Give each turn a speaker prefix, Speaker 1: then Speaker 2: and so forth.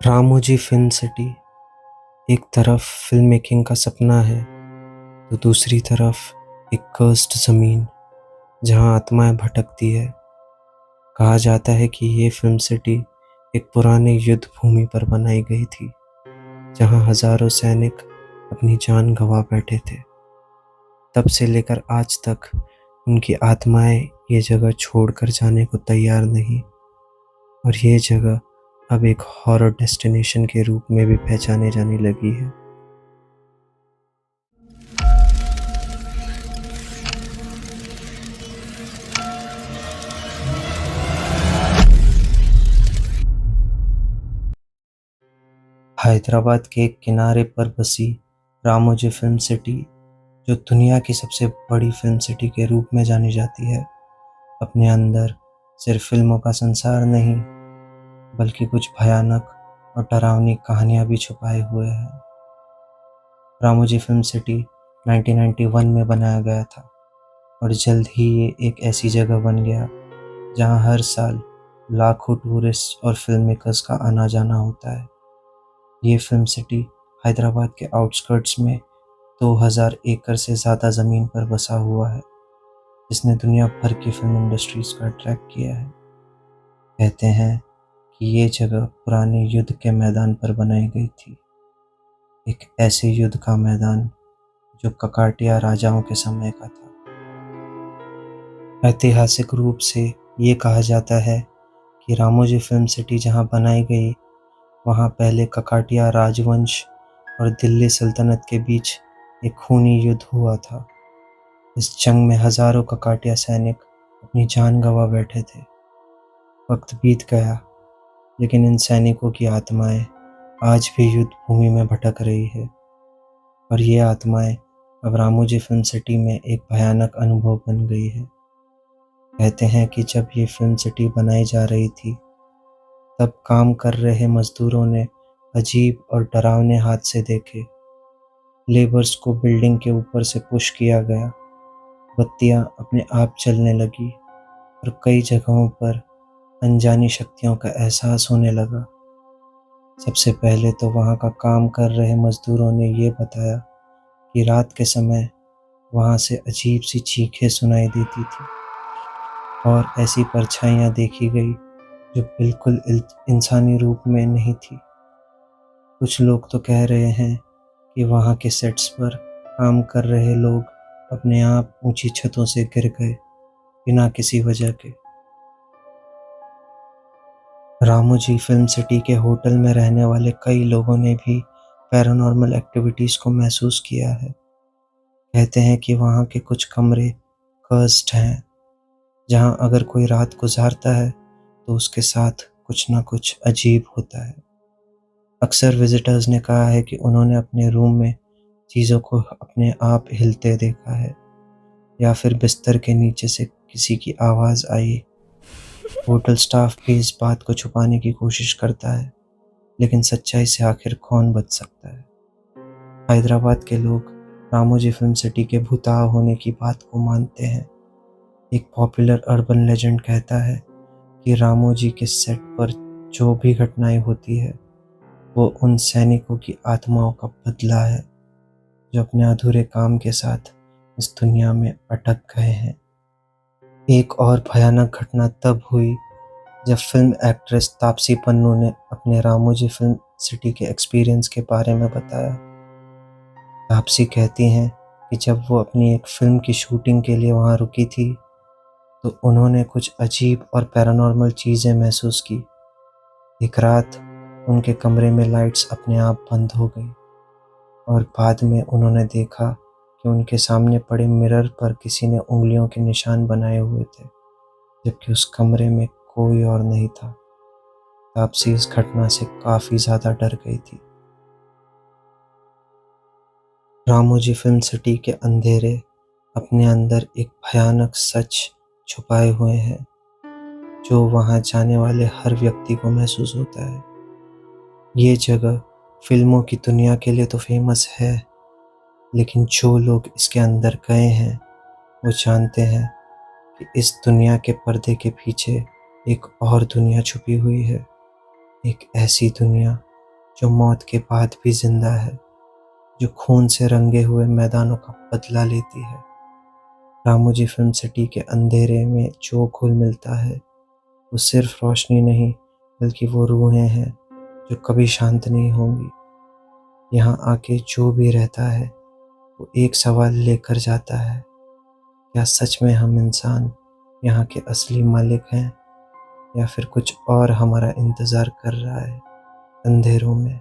Speaker 1: Ramoji film city एक तरफ film making का सपना है तो दूसरी तरफ एक कर्स्ड ज़मीन जहां आत्माएं भटकती है। कहा जाता है कि ये फिल्म सिटी एक पुराने युद्ध भूमि पर बनाई गई थी जहां हजारों सैनिक अपनी जान गंवा बैठे थे। तब से लेकर आज तक उनकी आत्माएं ये जगह छोड़कर जाने को तैयार नहीं, और ये जगह अब एक हॉरर डेस्टिनेशन के रूप में भी पहचाने जाने लगी है। हैदराबाद के किनारे पर बसी रामोजी फिल्म सिटी, जो दुनिया की सबसे बड़ी फिल्म सिटी के रूप में जानी जाती है, अपने अंदर सिर्फ फिल्मों का संसार नहीं बल्कि कुछ भयानक और डरावनी कहानियां भी छुपाए हुए हैं। रामोजी फिल्म सिटी 1991 में बनाया गया था और जल्द ही ये एक ऐसी जगह बन गया जहां हर साल लाखों टूरिस्ट और फिल्म मेकर्स का आना जाना होता है। ये फिल्म सिटी हैदराबाद के आउटस्कर्ट्स में 2000 एकड़ से ज़्यादा ज़मीन पर बसा हुआ है, जिसने दुनिया भर की फिल्म इंडस्ट्रीज को अट्रैक्ट किया है। कहते हैं कि ये जगह पुराने युद्ध के मैदान पर बनाई गई थी, एक ऐसे युद्ध का मैदान जो ककाटिया राजाओं के समय का था। ऐतिहासिक रूप से ये कहा जाता है कि रामोजी फिल्म सिटी जहाँ बनाई गई, वहाँ पहले ककाटिया राजवंश और दिल्ली सल्तनत के बीच एक खूनी युद्ध हुआ था। इस जंग में हजारों ककाटिया सैनिक अपनी जान गंवा बैठे थे। वक्त बीत गया, लेकिन इन सैनिकों की आत्माएं आज भी युद्ध भूमि में भटक रही है, और ये आत्माएं अब रामोजी फिल्म सिटी में एक भयानक अनुभव बन गई है। कहते हैं कि जब ये फिल्म सिटी बनाई जा रही थी, तब काम कर रहे मजदूरों ने अजीब और डरावने हादसे देखे। लेबर्स को बिल्डिंग के ऊपर से पुश किया गया, बत्तियां अपने आप जलने लगी और कई जगहों पर अनजानी शक्तियों का एहसास होने लगा। सबसे पहले तो वहां का काम कर रहे मजदूरों ने ये बताया कि रात के समय वहां से अजीब सी चीखें सुनाई देती थी और ऐसी परछाइयां देखी गई जो बिल्कुल इंसानी रूप में नहीं थी। कुछ लोग तो कह रहे हैं कि वहां के सेट्स पर काम कर रहे लोग अपने आप ऊंची छतों से गिर गए बिना किसी वजह के। रामोजी फिल्म सिटी के होटल में रहने वाले कई लोगों ने भी पैरानॉर्मल एक्टिविटीज को महसूस किया है। कहते हैं कि वहां के कुछ कमरे कर्स्ड हैं, जहां अगर कोई रात गुजारता है तो उसके साथ कुछ ना कुछ अजीब होता है। अक्सर विजिटर्स ने कहा है कि उन्होंने अपने रूम में चीज़ों को अपने आप हिलते देखा है, या फिर बिस्तर के नीचे से किसी की आवाज़ आई। होटल स्टाफ भी इस बात को छुपाने की कोशिश करता है, लेकिन सच्चाई से आखिर कौन बच सकता है। हैदराबाद के लोग रामोजी फिल्म सिटी के भूताह होने की बात को मानते हैं। एक पॉपुलर अर्बन लेजेंड कहता है कि रामोजी के सेट पर जो भी घटनाएं होती है, वो उन सैनिकों की आत्माओं का बदला है जो अपने अधूरे काम के साथ इस दुनिया में अटक गए हैं। एक और भयानक घटना तब हुई जब फिल्म एक्ट्रेस तापसी पन्नू ने अपने रामोजी फिल्म सिटी के एक्सपीरियंस के बारे में बताया। तापसी कहती हैं कि जब वो अपनी एक फिल्म की शूटिंग के लिए वहाँ रुकी थी, तो उन्होंने कुछ अजीब और पैरानॉर्मल चीज़ें महसूस की। एक रात उनके कमरे में लाइट्स अपने आप बंद हो गई और बाद में उन्होंने देखा कि उनके सामने पड़े मिरर पर किसी ने उंगलियों के निशान बनाए हुए थे, जबकि उस कमरे में कोई और नहीं था। तापसी इस घटना से काफ़ी ज़्यादा डर गई थी। रामोजी फिल्म सिटी के अंधेरे अपने अंदर एक भयानक सच छुपाए हुए हैं, जो वहाँ जाने वाले हर व्यक्ति को महसूस होता है। ये जगह फिल्मों की दुनिया के लिए तो फेमस है, लेकिन जो लोग इसके अंदर गए हैं वो जानते हैं कि इस दुनिया के पर्दे के पीछे एक और दुनिया छुपी हुई है। एक ऐसी दुनिया जो मौत के बाद भी जिंदा है, जो खून से रंगे हुए मैदानों का बदला लेती है। रामोजी फिल्म सिटी के अंधेरे में जो घुल मिलता है, वो सिर्फ रोशनी नहीं, बल्कि वो रूहें हैं जो कभी शांत नहीं होंगी। यहाँ आके जो भी रहता है, वो एक सवाल लेकर जाता है, क्या सच में हम इंसान यहाँ के असली मालिक हैं, या फिर कुछ और हमारा इंतज़ार कर रहा है अंधेरों में।